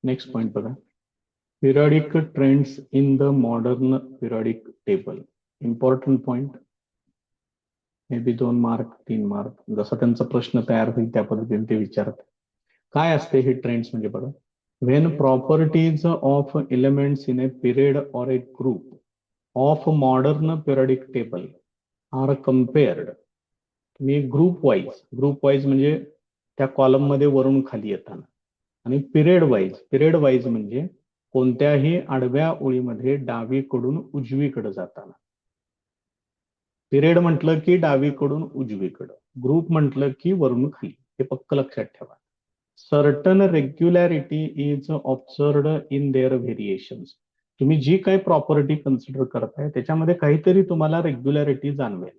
Next point बघा. Periodic trends in the modern periodic table. Important point. May be 2 mark 3 mark जसा त्यांचा प्रश्न तयार होईल त्या पद्धतीने ते विचारत. काय असते हे ट्रेंड्स म्हणजे बघा. When properties of elements in a period or a group of modern periodic table are compared. तुम्ही ग्रुप वाईज म्हणजे त्या कॉलम मध्ये वरून खाली येताना, आणि पिरियड वाईज म्हणजे कोणत्याही आडव्या ओळीमध्ये डावीकडून उजवीकडे जाताना. पिरियड म्हटलं की डावीकडून उजवीकडं, ग्रुप म्हटलं की वरून खाली. हे पक्क लक्षात ठेवा. Certain regularity is observed in there variations. तुम्ही जी काही प्रॉपर्टी कन्सिडर करताय त्याच्यामध्ये काहीतरी तुम्हाला रेग्युलॅरिटी जाणवेल,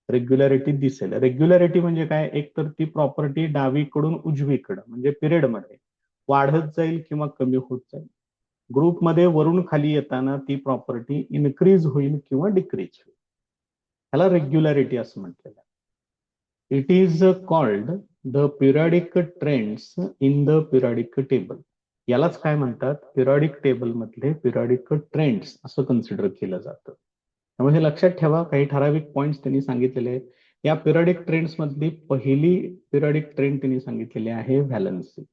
रेग्युलॅरिटी दिसेल. रेग्युलॅरिटी म्हणजे काय? एक तर ती प्रॉपर्टी डावीकडून उजवीकडं म्हणजे पिरियड मध्ये वाढत जाईल किंवा कमी होत जाईल. ग्रुपमध्ये वरून खाली येताना ती प्रॉपर्टी इन्क्रीज होईल किंवा डिक्रीज होईल. ह्याला रेग्युलॅरिटी असं म्हटलेलं आहे. It is called the periodic trends in the periodic table. यालाच काय म्हणतात? पिरियडिक टेबल मधले पिरियडिक ट्रेंड्स असं कन्सिडर केलं जातं. त्यामुळे हे लक्षात ठेवा. काही ठराविक पॉइंट्स त्यांनी सांगितलेले आहेत. या पिरियडिक ट्रेंड्स मधली पहिली पिरियडिक ट्रेंड त्यांनी सांगितलेली आहे valency.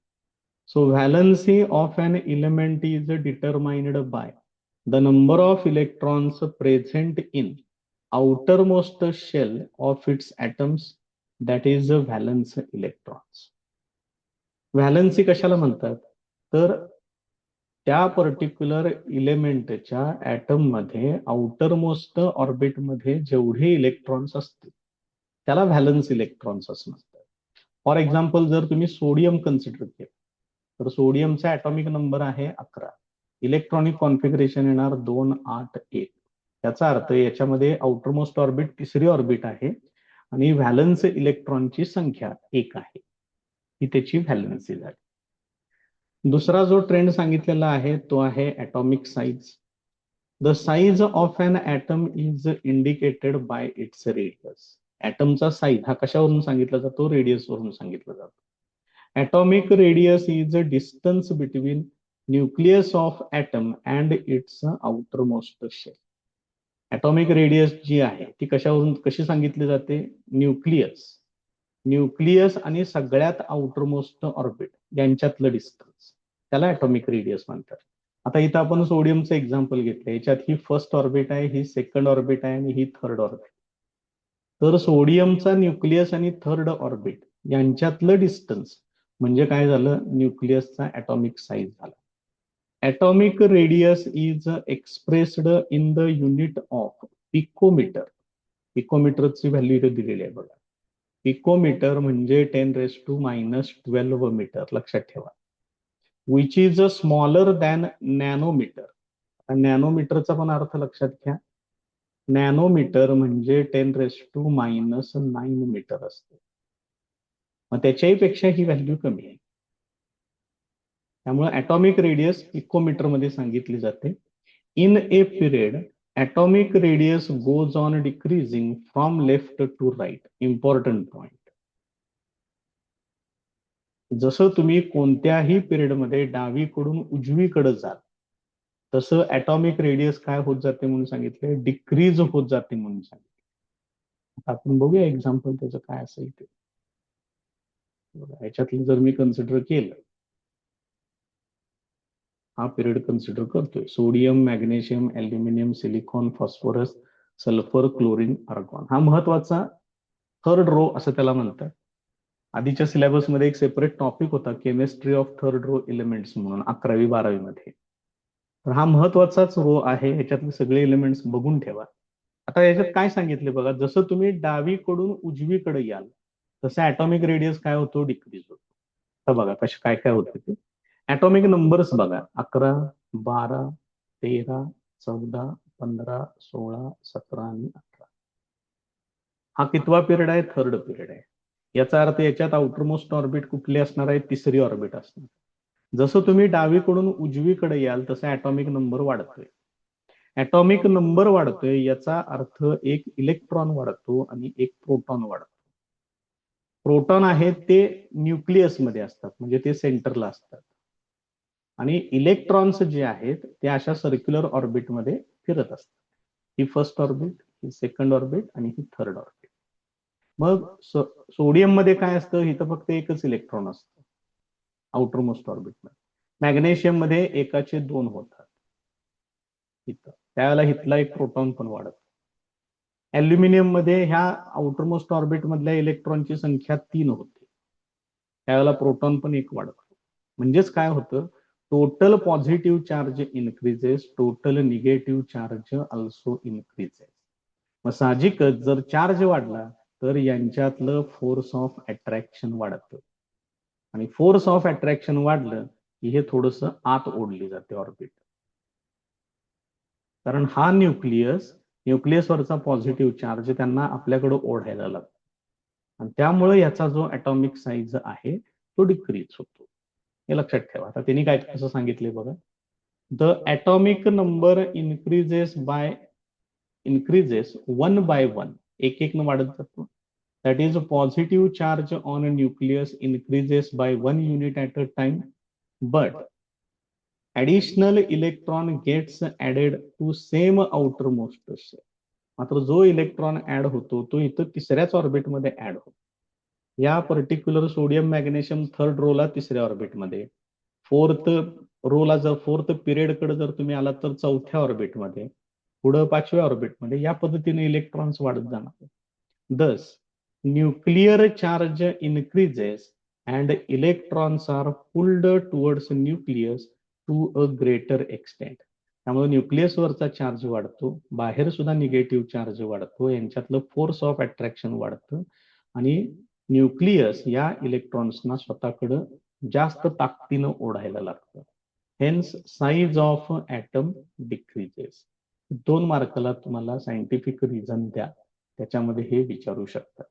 So valency of an element is determined by the number of electrons present in outermost shell of its atoms, that is valence electrons. Valency कशाला म्हणतात? तर त्या पर्टिक्युलर इलेमेंटच्या ऍटम मध्ये आउटरमोस्ट ऑर्बिट मध्ये जेवढे इलेक्ट्रॉन्स असतील त्याला व्हॅलन्स इलेक्ट्रॉन्स असं म्हणतात. फॉर एक्झाम्पल, जर तुम्ही सोडियम कन्सिडर केलं तर सोडियमचा ऍटॉमिक नंबर आहे 11. इलेक्ट्रॉनिक कॉन्फिगरेशन येणार 2 8 1. याचा अर्थ याच्यामध्ये आउटरमोस्ट ऑर्बिट तिसरी ऑर्बिट आहे आणि व्हॅलन्स इलेक्ट्रॉनची संख्या 1 आहे. ही त्याची व्हॅलन्सी झाली. दुसरा जो ट्रेंड सांगितलेला आहे तो आहे atomic size. The size of an atom is indicated by its radius. ऍटमचा साईज हा कशावरून सांगितला जातो? रेडियस वरून सांगितला जातो. atomic radius is the distance between nucleus of atom and its outermost shell. atomic radius जी आहे ती कशावरून कशी सांगितली जाते? न्यूक्लियस आणि सगळ्यात आउटरमोस्ट ऑर्बिट यांच्यातलं डिस्टन्स, त्याला atomic रेडियस म्हणतात. आता इथं आपण सोडियमचं एक्झाम्पल घेतलं. याच्यात ही फर्स्ट ऑर्बिट आहे, ही सेकंड ऑर्बिट आहे आणि ही थर्ड ऑर्बिट. तर सोडियमचा न्यूक्लियस आणि थर्ड ऑर्बिट यांच्यातलं डिस्टन्स म्हणजे काय झालं? न्यूक्लियसचा ऍटॉमिक साईज झाला. Atomic radius is expressed in the unit of picometer. पिकोमीटरची व्हॅल्यू इथे दिलेली आहे बघा. पिकोमीटर म्हणजे 10⁻⁻12 मीटर. लक्षात ठेवा. Which is smaller than nanometer. नॅनोमीटरचा पण अर्थ लक्षात घ्या. नॅनोमीटर म्हणजे 10⁻⁹ मीटर असते. मग त्याच्याही पेक्षा ही व्हॅल्यू कमी आहे. त्यामुळे ऍटॉमिक रेडियस पिकोमीटर मध्ये सांगितली जाते. In a period atomic radius goes on decreasing from left to right. Important point. जसं तुम्ही कोणत्याही पिरियड मध्ये डावीकडून उजवीकडे जाल तसं ऍटॉमिक रेडियस काय होत जाते म्हणून सांगितले? डिक्रीज होत जाते म्हणून सांगितले. आपण बघूया एक्झाम्पल त्याचं काय असेल ते. ह्याच्यातलं जर मी कन्सिडर केलं, हा पिरियड कन्सिडर करतोय. Sodium, magnesium, aluminium, silicon, phosphorus, sulphur, chlorine, argon. हा महत्वाचा थर्ड रो असं त्याला म्हणतात. आधीच्या सिलेबसमध्ये एक सेपरेट टॉपिक होता chemistry of third row elements म्हणून 11वी 12वी मध्ये. तर हा महत्वाचाच रो आहे. ह्याच्यातले सगळे एलिमेंट्स बघून ठेवा. आता याच्यात काय सांगितले बघा. जसं तुम्ही डावीकडून उजवीकडे याल तसं ऍटॉमिक रेडियस काय होतो? डिक्रीज होतो. तर बघा कसे काय काय होते ते. ऍटॉमिक नंबर्स बघा. 11, 12, 13, 14, 15, 16, 17 आणि 18. हा कितवा पिरियड आहे? थर्ड पिरियड आहे. याचा अर्थ याच्यात आउटरमोस्ट ऑर्बिट कुठली असणार आहे? तिसरी ऑर्बिट असणार. जसं तुम्ही डावीकडून उजवीकडे याल तसं ऍटॉमिक नंबर वाढतोय. ऍटॉमिक नंबर वाढतोय याचा अर्थ एक इलेक्ट्रॉन वाढतो आणि एक प्रोटॉन वाढतो. प्रोटॉन आहेत ते न्यूक्लियस मध्ये असतात म्हणजे ते सेंटरला असतात आणि इलेक्ट्रॉन्स जे आहेत ते अशा सर्क्युलर ऑर्बिटमध्ये फिरत असतात. ही फर्स्ट ऑर्बिट, ही सेकंड ऑर्बिट आणि ही थर्ड ऑर्बिट. मग सोडियम मध्ये काय असतं, इथं फक्त एकच इलेक्ट्रॉन असतं आउटर मोस्ट ऑर्बिट मध्ये. मॅग्नेशियम मध्ये एकाचे 2 होतात इथं, त्यावेळेला इथला एक प्रोटॉन पण वाढत. अल्युमिनियम मध्ये ह्या आउटर मोस्ट ऑर्बिट मधल्या इलेक्ट्रॉनची संख्या 3 होते, त्यावेळेला प्रोटॉन पण एक वाढत. म्हणजेच काय होतं, total positive charge increases, total negative charge also increases. मग साहजिकच जर चार्ज वाढला तर यांच्यातलं फोर्स ऑफ अट्रॅक्शन वाढतं, आणि फोर्स ऑफ अट्रॅक्शन वाढलं की हे थोडस आत ओढली जाते ऑर्बिट. कारण हा न्यूक्लियसवरचा पॉझिटिव्ह चार्ज त्यांना आपल्याकडे ओढायला लागतो, आणि त्यामुळे याचा जो ॲटॉमिक साईज आहे तो डिक्रीज होतो. हे लक्षात ठेवा. आता त्यांनी काय कसं सांगितले बघा, the atomic number increases 1 by 1, एक एक न वाढत जातो. That is positive charge on a nucleus increases by 1 unit at a time, but additional electron gets added to same outermost shell. मात्र जो इलेक्ट्रॉन ऍड होतो तो इथं तिसऱ्याच ऑर्बिटमध्ये ऍड होतो. या पर्टिक्युलर सोडियम मॅग्नेशियम थर्ड रोला तिसऱ्या ऑर्बिटमध्ये, फोर्थ रोला जर फोर्थ पिरियडकडे जर तुम्ही आलात तर चौथ्या ऑर्बिटमध्ये, पुढं 5व्या ऑर्बिटमध्ये, या पद्धतीने इलेक्ट्रॉन्स वाढत जाणार. Thus nuclear charge increases and electrons are pulled towards nucleus to a greater extent. त्यामुळे न्यूक्लियसवरचा चार्ज वाढतो, बाहेर सुद्धा निगेटिव्ह चार्ज वाढतो, यांच्यातलं फोर्स ऑफ अट्रॅक्शन वाढतं, आणि न्यूक्लियस या इलेक्ट्रॉन्सना स्वतःकडे जास्त ताकदीनं ओढायला लागतं. Hence size of atom decreases. 2 मार्काला तुम्हाला सायंटिफिक रिझन द्या, त्याच्यामध्ये हे विचारू शकतात.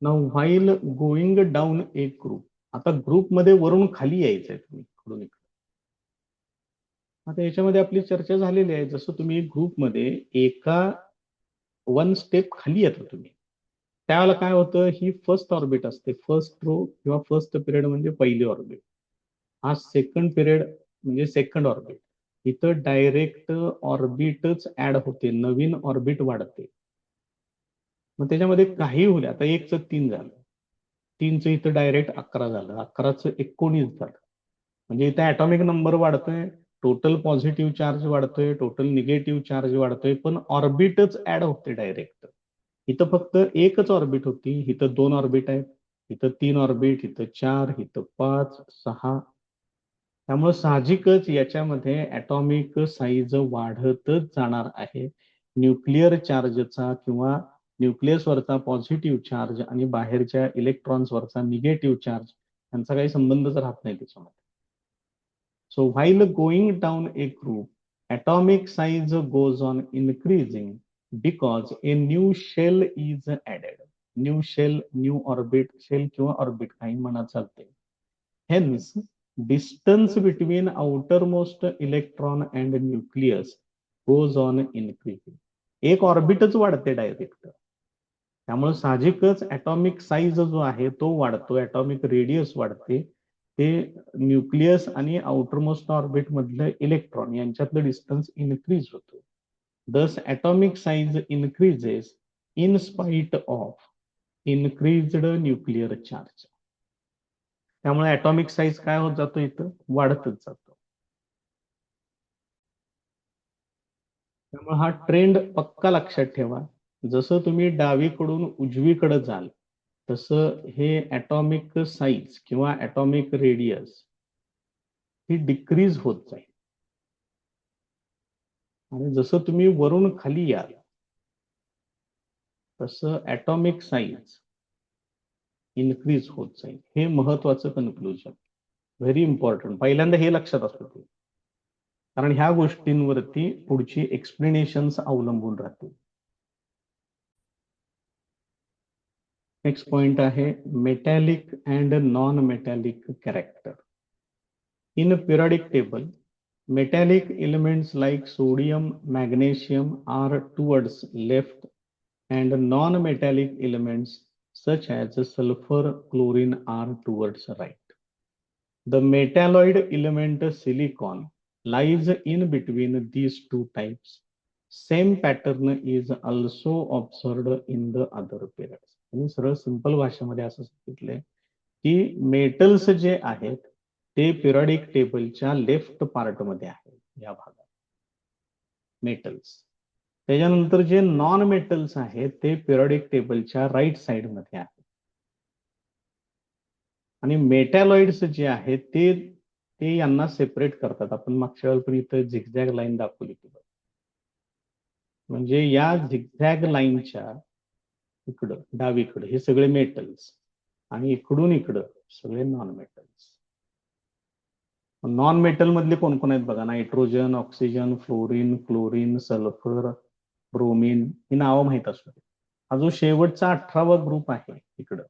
Now while going down a group. आता ग्रुपमध्ये वरून खाली यायचंय तुम्ही, इकडून इकडे. आता याच्यामध्ये आपली चर्चा झालेली आहे, जसं तुम्ही ग्रुपमध्ये एका 1 स्टेप खाली येता तुम्ही, त्यावेळेला काय होतं, ही फर्स्ट ऑर्बिट असते, फर्स्ट रो किंवा फर्स्ट पिरियड म्हणजे पहिली ऑर्बिट. हा सेकंड पिरियड म्हणजे सेकंड ऑर्बिट. इथं डायरेक्ट ऑर्बिटच ऍड होते, नवीन ऑर्बिट वाढते. मग त्याच्यामध्ये काही होईल, आता 1चं 3 झालं, 3चं इथं डायरेक्ट 11 झालं, 11चं 19 झालं. म्हणजे इथं ॲटॉमिक नंबर वाढतोय, टोटल पॉझिटिव्ह चार्ज वाढतोय, टोटल निगेटिव्ह चार्ज वाढतोय, पण ऑर्बिटच ऍड होते डायरेक्ट. इथं फक्त एकच ऑर्बिट होती, इथं 2 ऑर्बिट आहेत, इथं 3 ऑर्बिट, इथं 4, इथं 5, 6. त्यामुळे साहजिकच याच्यामध्ये ॲटॉमिक साईज वाढतच जाणार आहे. न्यूक्लिअर चार्जचा किंवा न्यूक्लियसवरचा पॉझिटिव्ह चार्ज आणि बाहेरच्या इलेक्ट्रॉन्सवरचा निगेटिव्ह चार्ज यांचा काही संबंधच राहत नाही त्याच्यामध्ये. So while going down a group, atomic size goes on increasing because a new shell is added. New shell, new orbit, shell किंवा orbit काही म्हणा चालते. Hence, distance between outermost electron and nucleus goes on increasing. एक ऑर्बिटच वाढते direct, त्यामुळे साहजिकच atomic size जो आहे तो वाढतो, ॲटॉमिक रेडियस वाढते. ते न्यूक्लियस आणि आउटरमोस्ट ऑर्बिट मधलं इलेक्ट्रॉन यांच्यातलं डिस्टन्स इन्क्रीज होतो. दस atomic size increases in spite of increased nuclear charge. त्यामुळे ॲटॉमिक साईज काय होत जातो, इथं वाढतच जातो. त्यामुळे हा ट्रेंड पक्का लक्षात ठेवा. जसं तुम्ही डावीकडून उजवीकडे जाल तसं हे ॲटॉमिक साईज किंवा ॲटॉमिक रेडियस ही डिक्रीज होत जाईल, आणि जसं तुम्ही वरून खाली याल तसं ॲटॉमिक साईज इन्क्रीज होत जाईल. हे महत्वाचं कन्क्लुजन, व्हेरी इम्पॉर्टंट. पहिल्यांदा हे लक्षात असू दे, कारण ह्या गोष्टींवरती पुढची एक्सप्लेनेशन्स अवलंबून राहतील. नेक्स्ट पॉइंट आहे metallic and non metallic character. In periodic table, metallic elements like sodium, magnesium are towards left, and non-metallic elements such as sulfur, chlorine are towards right. The metalloid element silicon lies in between these two types. Same pattern is also observed in the other pairs. आणि सरळ simple भाषेमध्ये असं सांगितलंय की metals जे आहेत ते periodic टेबलच्या लेफ्ट पार्टमध्ये आहे या भागात मेटल्स. त्याच्यानंतर जे नॉन मेटल्स आहेत ते पिरियडिक टेबलच्या राईट साइड मध्ये आहेत. आणि मेटॅलॉइड्स जे आहेत ते ते यांना सेपरेट करतात. आपण मागच्या वेळी पण इथं झिगझॅग लाईन दाखवली ती. म्हणजे या झिगझॅग लाईनच्या इकडं डावीकडं हे सगळे मेटल्स आणि इकडून इकडं सगळे नॉन मेटल्स. नॉन मेटल मधले कोण कोण आहेत बघा. Nitrogen, oxygen, fluorine, chlorine, sulphur, bromine ही नावं माहीत असू. हा जो शेवटचा 18वा ग्रुप आहे इकडं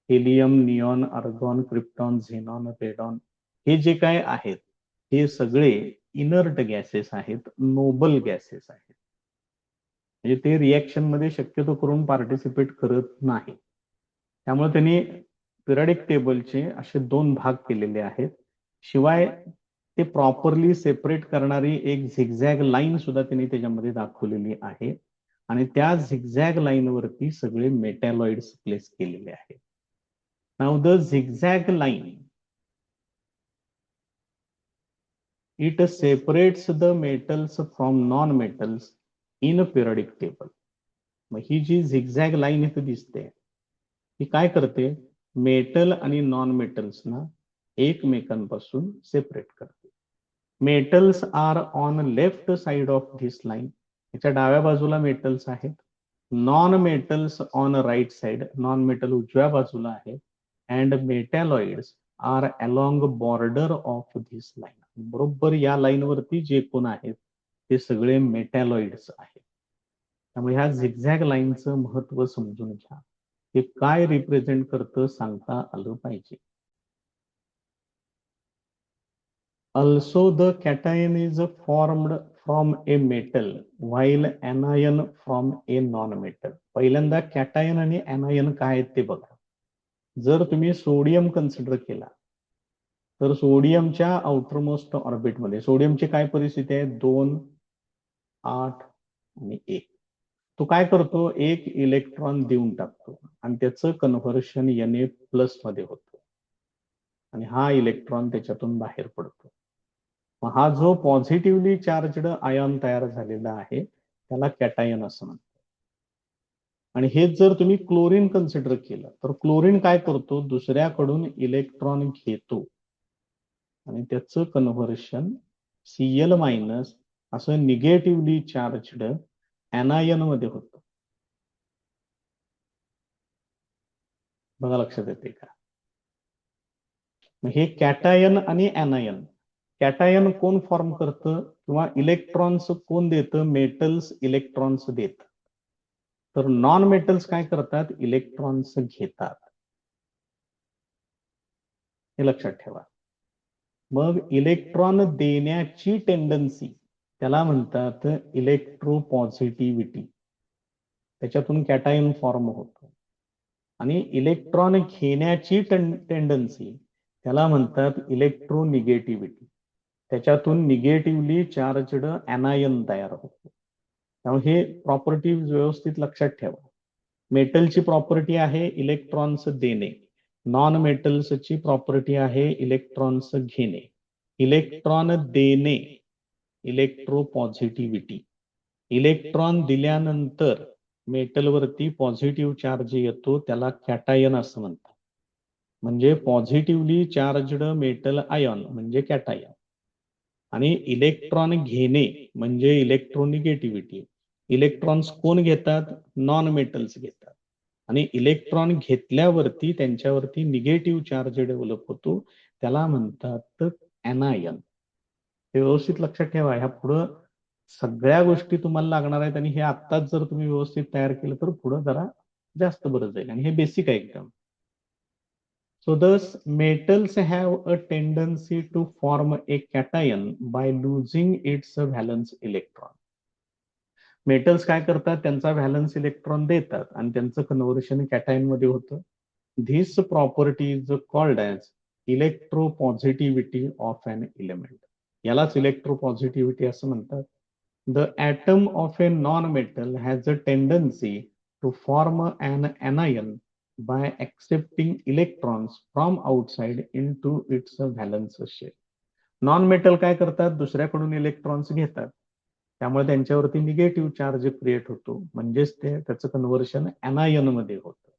helium, neon, argon, krypton, xenon, radon हे जे काय आहेत हे सगळे इनर्ट गॅसेस आहेत, नोबल गॅसेस आहेत. म्हणजे ते रिएक्शन मध्ये शक्यतो करून पार्टिसिपेट करत नाही. त्यामुळे त्यांनी पिरियडिक टेबलचे असे 2 भाग केलेले आहेत. शिवाय ते प्रॉपरली सेपरेट करणारी एक झिगझॅग लाईन सुद्धा त्यांनी त्याच्यामध्ये दाखवलेली आहे. आणि त्या झिगझॅग लाईन वरती सगळे मेटॅलॉइड्स प्लेस केलेले आहेत. Now the zigzag line it separates the metals from non-metals in a periodic table. मग ही जी झिगझॅग लाईन इथे दिसते ही काय करते, मेटल आणि नॉन मेटल्सना एकमेकांपासून सेपरेट करते. Metals are on left side of this line. याच्या डाव्या बाजूला मेटल्स आहेत. Non metals on right side. Non metal उजव्या बाजूला आहे. And metalloids are along border of this line. बरोबर या लाईन वरती जे कोण आहेत ते सगळे मेटॅलॉइड्स आहेत. त्यामुळे ह्या झिगझॅग लाईनचं महत्व समजून घ्या. हे काय रिप्रेझेंट करतं सांगता आलं पाहिजे. Also the cation is formed from a metal while anion from a non-metal. पहिल्यांदा कॅटायन आणि anion काय आहेत ते बघा. जर तुम्ही सोडियम कन्सिडर केला तर सोडियमच्या आउटरमोस्ट ऑर्बिटमध्ये सोडियमची काय परिस्थिती आहे, 2, 8 आणि 1. तो काय करतो, एक इलेक्ट्रॉन देऊन टाकतो आणि त्याचं कन्व्हर्शन Na+ मध्ये होतं आणि हा इलेक्ट्रॉन त्याच्यातून बाहेर पडतो. हा जो पॉझिटिव्हली चार्जड आयॉन तयार झालेला आहे त्याला कॅटायन असं म्हणतात. आणि हेच जर तुम्ही क्लोरीन कन्सिडर केलं तर क्लोरीन काय करतो, दुसऱ्याकडून इलेक्ट्रॉन घेतो आणि त्याचं कन्व्हर्शन Cl- असं निगेटिव्हली चार्जड एनायन मध्ये होतं. बघा लक्षात येते का. हे कॅटायन आणि एनायन. कॅटायन कोण फॉर्म करतं किंवा इलेक्ट्रॉन्स कोण देतं, मेटल्स इलेक्ट्रॉन्स देतात. तर नॉन मेटल्स काय करतात, इलेक्ट्रॉन्स घेतात. हे लक्षात ठेवा. मग इलेक्ट्रॉन देण्याची टेंडन्सी त्याला म्हणतात इलेक्ट्रोपॉझिटिव्हिटी. त्याच्यातून कॅटायन फॉर्म होतो. आणि इलेक्ट्रॉन घेण्याची टेंडन्सी त्याला म्हणतात इलेक्ट्रोनिगेटिव्हिटी. त्याच्यातून निगेटिव्हली चार्जड एनायन तयार होतो. त्यामुळे हे प्रॉपर्टी व्यवस्थित लक्षात ठेवा. मेटलची प्रॉपर्टी आहे इलेक्ट्रॉन्स देणे. नॉन मेटल्सची प्रॉपर्टी आहे इलेक्ट्रॉन्स घेणे. इलेक्ट्रॉन देणे इलेक्ट्रोपॉझिटिव्हिटी. इलेक्ट्रॉन दिल्यानंतर मेटलवरती पॉझिटिव्ह चार्ज येतो त्याला कॅटायन असं म्हणतात. म्हणजे पॉझिटिव्हली चार्जड मेटल आयॉन म्हणजे कॅटायन. आणि इलेक्ट्रॉन घेणे म्हणजे इलेक्ट्रोनिगेटिव्हिटी. इलेक्ट्रॉन्स कोण घेतात, नॉन मेटल्स घेतात. आणि इलेक्ट्रॉन घेतल्यावरती त्यांच्यावरती निगेटिव्ह चार्ज डेव्हलप होतो त्याला म्हणतात एनायन. हे व्यवस्थित लक्षात ठेवा. ह्या पुढं सगळ्या गोष्टी तुम्हाला लागणार आहेत आणि हे आत्ताच जर तुम्ही व्यवस्थित तयार केलं तर पुढं जरा जास्त बरं जाईल. आणि हे बेसिक आहे एकदम. So thus metals have a tendency to form a cation by losing its valence electron. Metals काय करतात, त्यांचा व्हॅलन्स इलेक्ट्रॉन देतात आणि त्यांचं कन्व्हर्शन कॅटायन मध्ये होतं. This property is called as electropositivity of an element. यालाच इलेक्ट्रोपॉझिटिव्हिटी असं म्हणतात. The atom of a non metal has a tendency to form an anion by accepting electrons from outside into its valence shell. Non metal काय करतात, दुसऱ्याकडून electrons घेतात, त्यामुळे त्यांच्यावरती negative charge create होतो, म्हणजेच त्याचं कन्व्हर्शन एनायन मध्ये होतं.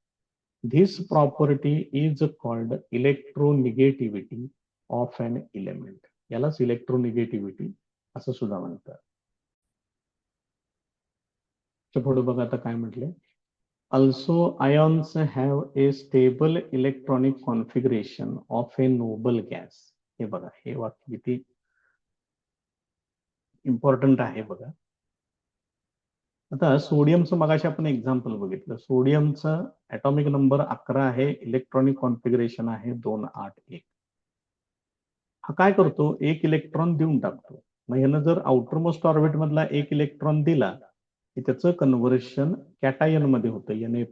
This property is called electronegativity of an element. यालाच इलेक्ट्रोनिगेटिव्हिटी असं सुद्धा म्हणतात. पुढे बघा आता काय म्हटले. Also, ions have a stable electronic configuration of a noble gas. हे बघा, हे वाक्य किती इम्पॉर्टंट आहे बघा. आता सोडियमचं मगाशी आपण एक्झाम्पल बघितलं. सोडियमचं ॲटॉमिक नंबर 11 आहे, इलेक्ट्रॉनिक कॉन्फिगरेशन आहे 281. हा काय करतो, एक इलेक्ट्रॉन देऊन टाकतो. मग ह्यानं जर आउटर मोस्ट ऑर्बिट मधला एक इलेक्ट्रॉन दिला की त्याचं कन्व्हर्शन कॅटायन मध्ये होतं Na+.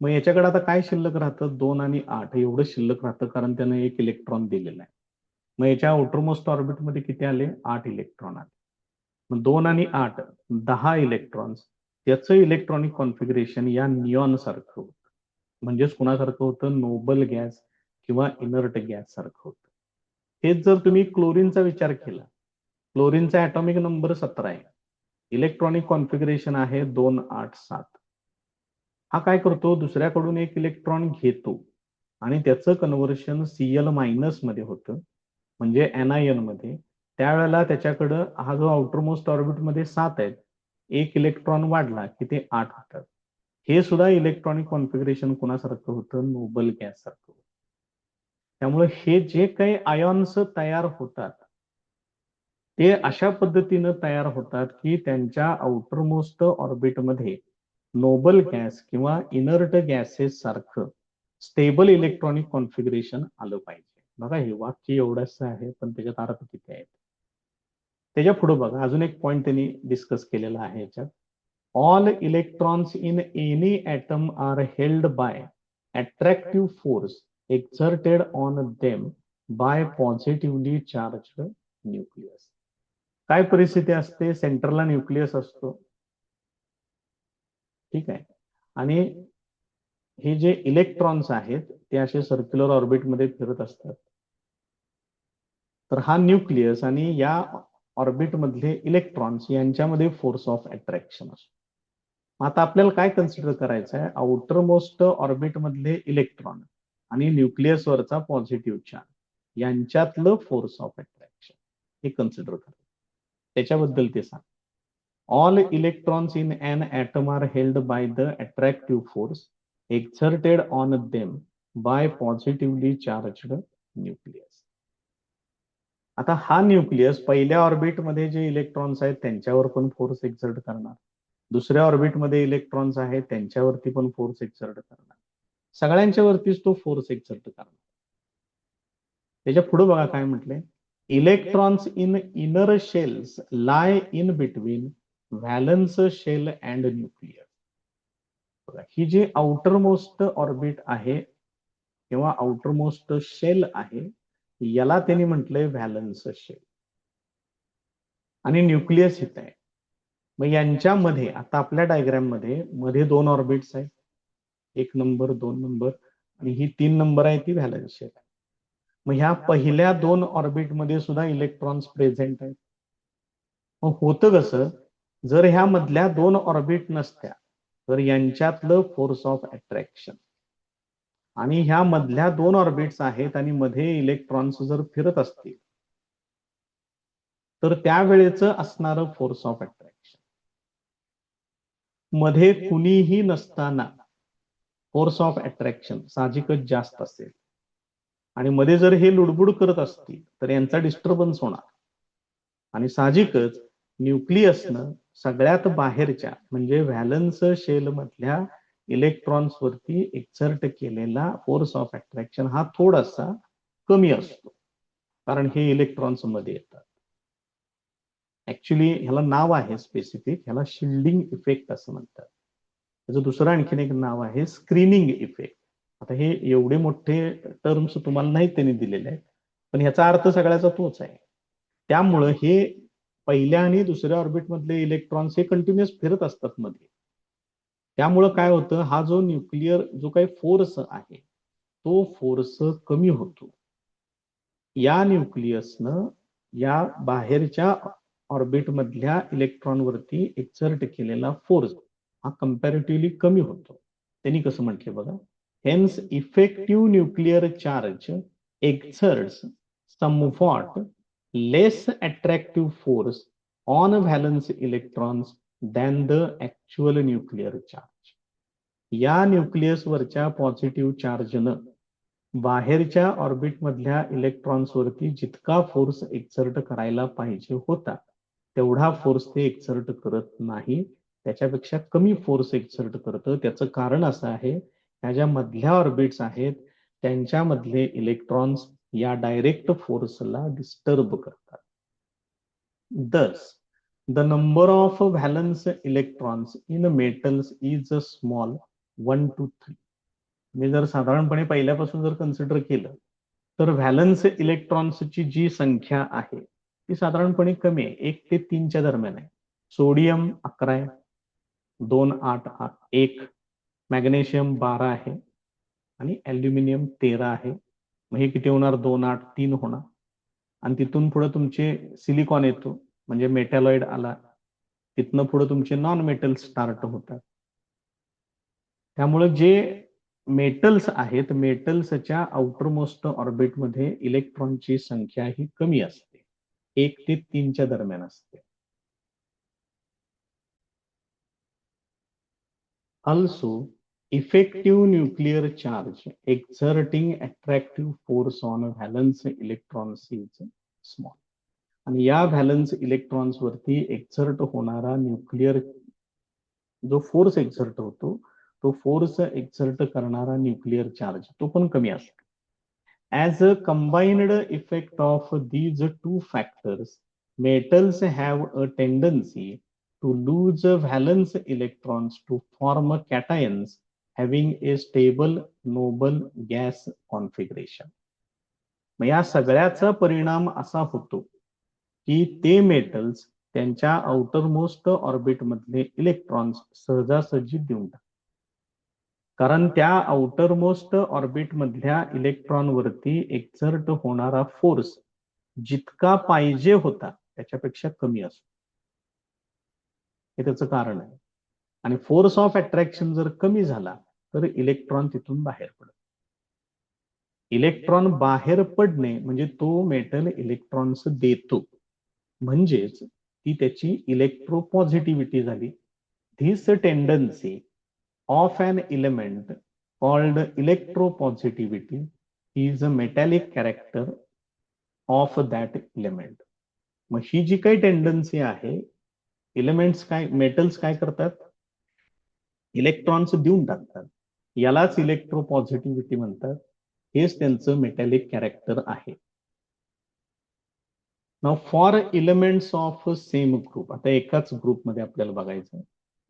मग याच्याकडे आता काय शिल्लक राहतं, 2 आणि 8 एवढं शिल्लक राहतं, कारण त्यानं एक इलेक्ट्रॉन दिलेला आहे. मग याच्या आउटरमोस्ट ऑर्बिट मध्ये किती आले, 8 इलेक्ट्रॉन आले. मग 2 आणि 8 10 इलेक्ट्रॉन्स. त्याचं इलेक्ट्रॉनिक कॉन्फिगरेशन या निऑन सारखं होतं. म्हणजेच कुणासारखं होतं, नोबल गॅस किंवा इनर्ट गॅस सारखं होतं. हेच जर तुम्ही क्लोरीनचा विचार केला, क्लोरीनचा ॲटॉमिक नंबर 17 आहे, इलेक्ट्रॉनिक कॉन्फिगरेशन आहे 287. हा काय करतो, दुसऱ्याकडून एक इलेक्ट्रॉन घेतो आणि त्याचं कन्व्हर्शन Cl- मध्ये होतं, म्हणजे एनायन मध्ये. त्यावेळेला त्याच्याकडं हा जो आउटरमोस्ट ऑर्बिट मध्ये 7 आहेत, एक इलेक्ट्रॉन वाढला की ते 8 होतात. हे सुद्धा इलेक्ट्रॉनिक कॉन्फिगरेशन कोणासारखं होतं, नोबल गॅस सारखं होतं. त्यामुळे हे जे काही आयॉन्स तयार होतात ते अशा पद्धतीनं तयार होतात की त्यांच्या आउटरमोस्ट ऑर्बिटमध्ये नोबल गॅस किंवा इनर्ट गॅसेस सारखं स्टेबल इलेक्ट्रॉनिक कॉन्फिगरेशन आलं पाहिजे. बघा, हे वाक्य एवढंच आहे, पण त्याच्यात अर्थ किती आहेत. त्याच्या पुढे बघा, अजून एक पॉइंट त्यांनी डिस्कस केलेला आहे याच्यात. All electrons in any atom are held by attractive force exerted on them by positively charged nucleus. काय परिस्थिती असते, सेंटरला न्यूक्लियस असतो, ठीक आहे, आणि हे जे इलेक्ट्रॉन्स आहेत ते असे सर्क्युलर ऑर्बिटमध्ये फिरत असतात. तर हा न्यूक्लियस आणि या ऑर्बिट मधले इलेक्ट्रॉन्स यांच्यामध्ये फोर्स ऑफ अट्रॅक्शन असतो. आता आपल्याला काय कन्सिडर करायचं आहे, आउटर मोस्ट ऑर्बिट मधले इलेक्ट्रॉन आणि न्यूक्लियस वरचा पॉझिटिव्ह चार्ज यांच्यातलं फोर्स ऑफ अट्रॅक्शन हे कन्सिडर करायचं. त्याच्याबद्दल ते सांग. All electrons in an atom are held by the attractive force exerted on them by positively charged nucleus. आता हा न्यूक्लियस पहिल्या ऑर्बिटमध्ये जे इलेक्ट्रॉन्स आहेत त्यांच्यावर पण फोर्स एक्झर्ट करणार, दुसऱ्या ऑर्बिटमध्ये इलेक्ट्रॉन्स आहेत त्यांच्यावरती पण फोर्स एक्झर्ट करणार, सगळ्यांच्या वरतीच तो फोर्स एक्झर्ट करणार. त्याच्या पुढे बघा काय म्हटलंय, electrons in inner shells lie in between valence shell and nucleus. ही जी आउटरमोस्ट ऑर्बिट आहे किंवा आउटरमोस्ट शेल आहे, याला त्यांनी म्हटलंय व्हॅलन्स शेल, आणि न्यूक्लियस इथं आहे. मग यांच्यामध्ये आता आपल्या डायग्राम मध्ये 2 ऑर्बिट्स आहेत, 1 नंबर 2 नंबर, आणि ही 3 नंबर आहे ती व्हॅलन्स शेल आहे. मग ह्या पहिल्या 2 ऑर्बिट मध्ये सुद्धा इलेक्ट्रॉन्स प्रेझेंट आहेत. मग होतं कसं, जर ह्या मधल्या 2 ऑर्बिट नसत्या तर यांच्यातलं फोर्स ऑफ अट्रॅक्शन आणि ह्या मधल्या 2 ऑर्बिट्स आहेत आणि मध्ये इलेक्ट्रॉन्स जर फिरत असतील तर त्यावेळेचं असणारं फोर्स ऑफ अट्रॅक्शन मध्ये कुणीही नसताना फोर्स ऑफ अट्रॅक्शन साहजिकच जास्त असेल, आणि मध्ये जर हे लुडबुड करत असतील तर यांचा डिस्टर्बन्स होणार, आणि साहजिकच न्यूक्लियसनं सगळ्यात बाहेरच्या म्हणजे व्हॅलन्स शेल मधल्या इलेक्ट्रॉन्स वरती एक्झर्ट केलेला फोर्स ऑफ अट्रॅक्शन हा थोडासा कमी असतो, कारण हे इलेक्ट्रॉन्स मध्ये येतात. ऍक्च्युली ह्याला नाव आहे स्पेसिफिक, ह्याला शिल्डिंग इफेक्ट असं म्हणतात. त्याचं दुसरं आणखीन एक नाव आहे स्क्रीनिंग इफेक्ट. आता हे एवढे मोठे टर्म्स तुम्हाला नाहीत त्यांनी दिलेले आहेत, पण ह्याचा अर्थ सगळ्याचा तोच आहे. त्यामुळं हे पहिल्या आणि दुसऱ्या ऑर्बिट मधले इलेक्ट्रॉन्स हे कंटिन्युअस फिरत असतात मध्ये. त्यामुळं काय होतं, हा जो न्यूक्लिअर जो काही फोर्स आहे तो फोर्स कमी होतो. या न्यूक्लियसनं या बाहेरच्या ऑर्बिट मधल्या इलेक्ट्रॉनवरती एक्सर्ट केलेला फोर्स हा कंपॅरेटिव्हली कमी होतो. त्यांनी कसं म्हटले बघा, hence effective nuclear charge exerts somewhat less attractive force on valence electrons than the actual nuclear charge. या न्यूक्लियस वरच्या पॉझिटिव्ह चार्जनं बाहेरच्या ऑर्बिट मधल्या इलेक्ट्रॉन्स वरती जितका फोर्स एक्सर्ट करायला पाहिजे होता तेवढा फोर्स ते एक्सर्ट करत नाही, त्याच्यापेक्षा कमी फोर्स एक्सर्ट करतं. त्याचं कारण असं आहे, ह्या ज्या मधल्या ऑर्बिट्स आहेत त्यांच्यामधले इलेक्ट्रॉन्स या डायरेक्ट फोर्सला डिस्टर्ब करतात. Thus, the number of valence electrons in metals is small 1 to 3. मी जर साधारणपणे पहिल्यापासून जर कन्सिडर केलं तर व्हॅलन्स इलेक्ट्रॉन्सची जी संख्या आहे ती साधारणपणे कमी आहे, 1 ते 3च्या दरम्यान आहे. सोडियम 11 आहे, 2 8 1, मॅग्नेशियम 12 आहे आणि ॲल्युमिनियम 13 आहे. मग हे किती होणार, 2 8 3 होणार. आणि तिथून पुढे तुमचे सिलिकॉन येतो म्हणजे मेटॅलॉइड आला, तिथनं पुढे तुमचे नॉन मेटल स्टार्ट होतात. त्यामुळे जे मेटल्स आहेत मेटल्सच्या आउटरमोस्ट ऑर्बिटमध्ये इलेक्ट्रॉनची संख्या ही कमी असते, 1 ते 3च्या दरम्यान असते. Also, effective nuclear charge exerting attractive force on valence electrons is small. आणि या व्हॅलन्स इलेक्ट्रॉन्स वरती एक्सर्ट होणारा न्यूक्लिअर जो फोर्स एक्सर्ट होतो तो फोर्स एक्सर्ट करणारा न्यूक्लिअर चार्ज तो पण कमी असतो. As a combined effect of these two factors metals have a tendency to lose valence electrons to form cations having a stable noble gas configuration. मग या सगळ्याचा परिणाम असा होतो की ते मेटल्स त्यांच्या आउटरमोस्ट ऑर्बिट मधले इलेक्ट्रॉन्स सहजासहजी देऊन टाकतात. कारण त्या आउटरमोस्ट ऑर्बिट मधल्या इलेक्ट्रॉन वरती एक्सर्ट होणारा फोर्स जितका पाहिजे होता त्याच्यापेक्षा कमी असतो, हे त्याचं कारण आहे. आणि फोर्स ऑफ अट्रॅक्शन जर कमी झाला तर इलेक्ट्रॉन तिथून बाहेर पडतो. इलेक्ट्रॉन बाहेर पडणे म्हणजे तो मेटल इलेक्ट्रॉन्स देतो, म्हणजेच ती त्याची इलेक्ट्रोपॉझिटिव्हिटी झाली. This tendency of an element called electropositivity is a metallic character of that element. मग ही जी काही टेंडन्सी आहे, एलिमेंट्स काय मेटल्स काय करतात, इलेक्ट्रॉन्स देऊन टाकतात, यालाच इलेक्ट्रोपॉझिटिव्हिटी म्हणतात. हेच त्यांचं मेटॅलिक कॅरेक्टर आहे. Now for elements of same group, आता एकाच ग्रुपमध्ये आपल्याला बघायचं,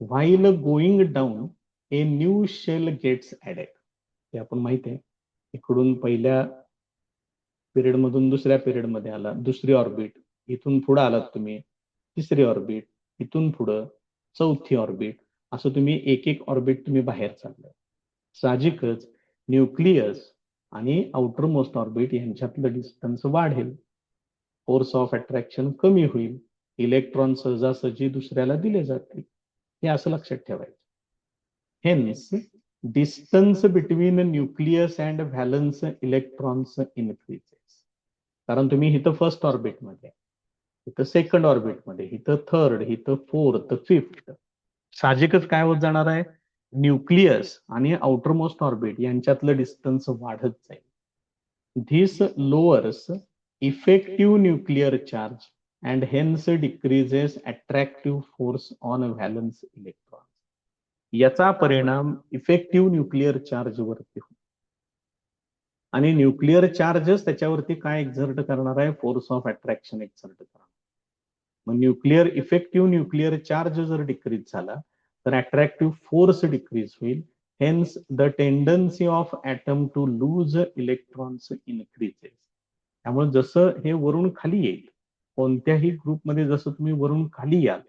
while going down a new shell gets added. हे आपण माहित आहे, इकडून पहिल्या पिरियड मधून दुसऱ्या पिरियड मध्ये आला, दुसरी ऑर्बिट, इथून पुढे आलात तुम्ही तिसरी ऑर्बिट, इथून पुढं चौथी ऑर्बिट, असं तुम्ही एक एक ऑर्बिट तुम्ही बाहेर चाललं. साहजिकच न्यूक्लियस आणि आउटरमोस्ट ऑर्बिट यांच्यातलं डिस्टन्स वाढेल, फोर्स ऑफ अट्रॅक्शन कमी होईल, इलेक्ट्रॉन सहजासहजी दुसऱ्याला दिले जातील, हे असं लक्षात ठेवायचं. Hence distance between nucleus and valence electrons increases. कारण तुम्ही इथं फर्स्ट ऑर्बिटमध्ये, इथं सेकंड ऑर्बिटमध्ये, इथं थर्ड, इथं फोर्थ, फिफ्थ, साहजिकच काय होत जाणार आहे, न्यूक्लियस आणि आउटरमोस्ट ऑर्बिट यांच्यातलं डिस्टन्स वाढत जाईल. This lowers effective nuclear charge and hence decreases attractive force on valence electron. याचा परिणाम इफेक्टिव्ह न्यूक्लिअर चार्ज वरती होतो आणि न्यूक्लिअर चार्जच त्याच्यावरती काय एक्झर्ट करणार आहे, फोर्स ऑफ अट्रॅक्शन एक्झर्ट करणार. मग न्यूक्लिअर इफेक्टिव्ह न्यूक्लिअर चार्ज जर डिक्रीज झाला तर अट्रॅक्टिव्ह फोर्स डिक्रीज होईल, Hence, the tendency of atom to lose electrons increases. त्यामुळे जसं हे वरून खाली येईल, कोणत्याही ग्रुपमध्ये जसं तुम्ही वरून खाली याल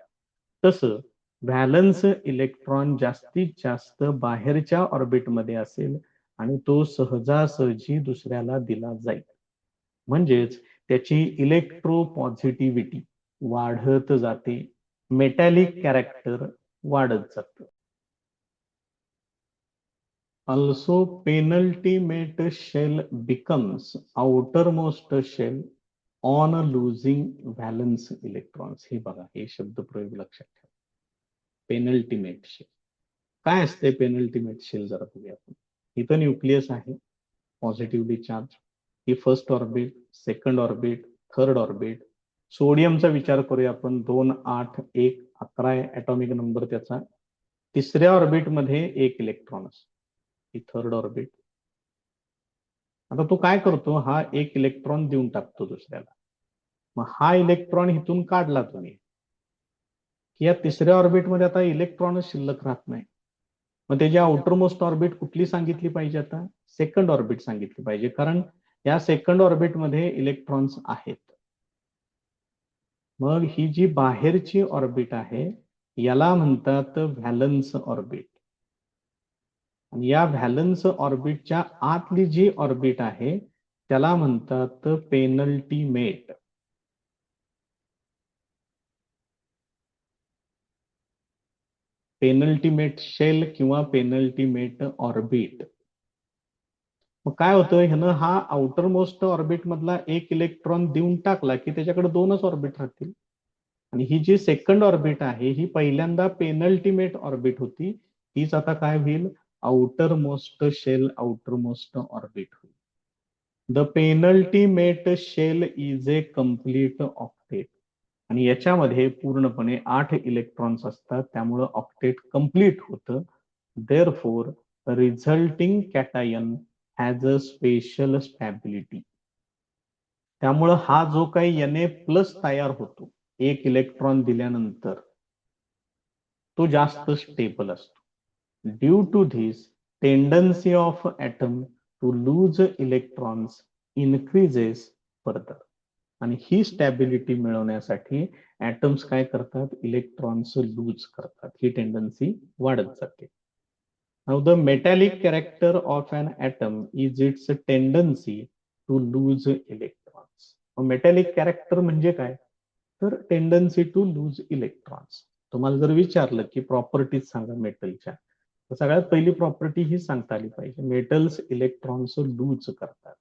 तसं व्हॅलन्स इलेक्ट्रॉन जास्तीत जास्त बाहेरच्या ऑर्बिटमध्ये असेल आणि तो सहजासहजी दुसऱ्याला दिला जाईल. म्हणजेच त्याची इलेक्ट्रोपॉझिटिव्हिटी वाढत जाते, मेटॅलिक कॅरेक्टर वाढत जातं. Also, penultimate shell becomes outermost shell on losing valence electrons. हे बघा, हे शब्दप्रयोग लक्षात ठेवा. पेनल्टिमेट शेल काय असते? पेनल्टिमेट शेल जरा बघूया आपण. इथं न्यूक्लियस आहे, पॉझिटिव्हली चार्ज. ही first orbit, second orbit, third orbit. सोडियमचा विचार करूया आपण. 2, 8, 1, 11 आहे ऍटॉमिक नंबर त्याचा. तिसऱ्या ऑर्बिटमध्ये एक इलेक्ट्रॉन असतो, ही थर्ड ऑर्बिट. आता तो काय करतो? हा एक इलेक्ट्रॉन देऊन टाकतो दुसऱ्याला. मग हा इलेक्ट्रॉन इथून काढला तुम्ही की या तिसऱ्या ऑर्बिटमध्ये आता इलेक्ट्रॉनच शिल्लक राहत नाही. मग त्याची आउटरमोस्ट ऑर्बिट कुठली सांगितली पाहिजे? आता सेकंड ऑर्बिट सांगितली पाहिजे, कारण या सेकंड ऑर्बिटमध्ये इलेक्ट्रॉन्स आहेत. मग ही जी बाहेरची ऑर्बिट आहे याला म्हणतात व्हॅलन्स ऑर्बिट. आणि या व्हॅलन्स ऑर्बिटच्या आतली जी ऑर्बिट आहे त्याला म्हणतात पेनल्टिमेट. पेनल्टिमेट शेल किंवा पेनल्टिमेट ऑर्बिट. मग काय होतं? ह्यानं हा आउटर मोस्ट ऑर्बिट मधला एक इलेक्ट्रॉन देऊन टाकला की त्याच्याकडे दोनच ऑर्बिट राहतील. आणि ही जी सेकंड ऑर्बिट आहे ही पहिल्यांदा पेनल्टिमेट ऑर्बिट होती, हीच आता काय होईल? Outer most shell, outer most orbit होईल. The penultimate shell is a complete octet. आणि याच्यामध्ये पूर्णपणे 8 इलेक्ट्रॉन्स असतात, त्यामुळं ऑक्टेट कम्प्लीट होतं. Therefore resulting cation has a special stability. त्यामुळं हा जो काही Na+ तयार होतो एक इलेक्ट्रॉन दिल्यानंतर, तो जास्त स्टेबल असतो. Due to this tendency of atom to lose electrons increases further. आणि ही स्टॅबिलिटी मिळवण्यासाठी ॲटम्स काय करतात? इलेक्ट्रॉन्स लूज करतात. ही टेंडन्सी वाढत जाते. Now, the metallic character of an atom is its tendency to lose electrons. Metallic character म्हणजे काय? तर टेंडन्सी टू लूज इलेक्ट्रॉन्स. तुम्हाला जर विचारलं की प्रॉपर्टीज सांगा मेटलच्या, तर सगळ्यात पहिली प्रॉपर्टी ही सांगता आली पाहिजे. मेटल्स इलेक्ट्रॉन्स लूज करतात.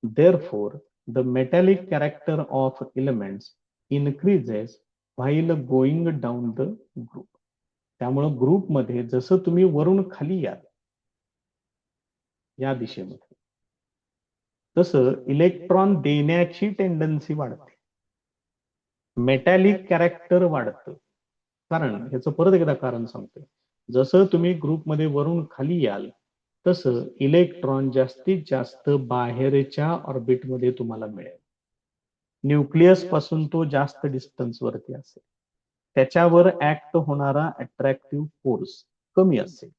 Therefore, the metallic character of elements increases while going down the group. त्यामुळे ग्रुपमध्ये जसं तुम्ही वरून खाली याल या दिशेमध्ये, तसं इलेक्ट्रॉन देण्याची टेंडन्सी वाढते, मेटॅलिक कॅरेक्टर वाढतं. कारण ह्याचं परत एकदा कारण सांगतोय. जसं तुम्ही ग्रुपमध्ये वरून खाली याल तसं इलेक्ट्रॉन जास्तीत जास्त बाहेरच्या ऑर्बिटमध्ये तुम्हाला मिळेल. न्यूक्लियस पासून तो जास्त डिस्टन्स वरती असेल, त्याच्यावर ऍक्ट होणारा अट्रॅक्टिव्ह फोर्स कमी असेल.